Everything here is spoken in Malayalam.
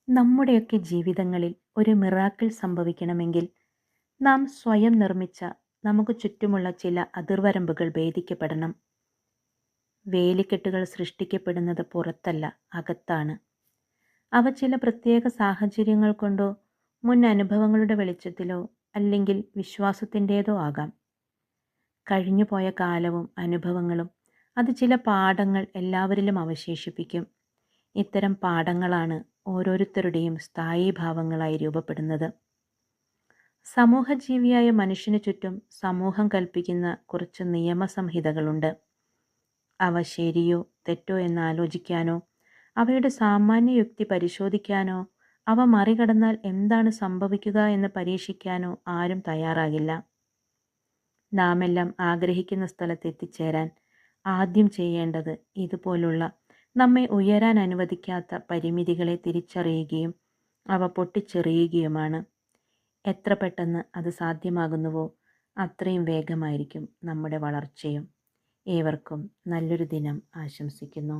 നമ്മുടെയൊക്കെ ജീവിതങ്ങളിൽ ഒരു മിറാക്കിൾ സംഭവിക്കണമെങ്കിൽ നാം സ്വയം നിർമ്മിച്ച നമുക്ക് ചുറ്റുമുള്ള ചില അതിർവരമ്പുകൾ ഭേദിക്കപ്പെടണം. വേലിക്കെട്ടുകൾ സൃഷ്ടിക്കപ്പെടുന്നത് പുറത്തല്ല, അകത്താണ്. അവ ചില പ്രത്യേക സാഹചര്യങ്ങൾ കൊണ്ടോ മുൻ അനുഭവങ്ങളുടെ വെളിച്ചത്തിലോ അല്ലെങ്കിൽ വിശ്വാസത്തിൻ്റേതോ ആകാം. കഴിഞ്ഞുപോയ കാലവും അനുഭവങ്ങളും അത് ചില പാഠങ്ങൾ എല്ലാവരിലും അവശേഷിപ്പിക്കും. ഇത്തരം പാഠങ്ങളാണ് ഓരോരുത്തരുടെയും സ്ഥായീ ഭാവങ്ങളായി രൂപപ്പെടുന്നത്. സമൂഹജീവിയായ മനുഷ്യനു ചുറ്റും സമൂഹം കൽപ്പിക്കുന്ന കുറച്ച് നിയമസംഹിതകളുണ്ട്. അവ ശരിയോ തെറ്റോ എന്ന് ആലോചിക്കാനോ അവയുടെ സാമാന്യ യുക്തി പരിശോധിക്കാനോ അവ മറികടന്നാൽ എന്താണ് സംഭവിക്കുക എന്ന് പരീക്ഷിക്കാനോ ആരും തയ്യാറാകില്ല. നാമെല്ലാം ആഗ്രഹിക്കുന്ന സ്ഥലത്ത് എത്തിച്ചേരാൻ ആദ്യം ചെയ്യേണ്ടത് ഇതുപോലുള്ള നമ്മെ ഉയരാൻ അനുവദിക്കാത്ത പരിമിതികളെ തിരിച്ചറിയുകയും അവ പൊട്ടിച്ചെറിയുകയുമാണ്. എത്ര പെട്ടെന്ന് അത് സാധ്യമാകുന്നുവോ അത്രയും വേഗമായിരിക്കും നമ്മുടെ വളർച്ചയും. ഏവർക്കും നല്ലൊരു ദിനം ആശംസിക്കുന്നു.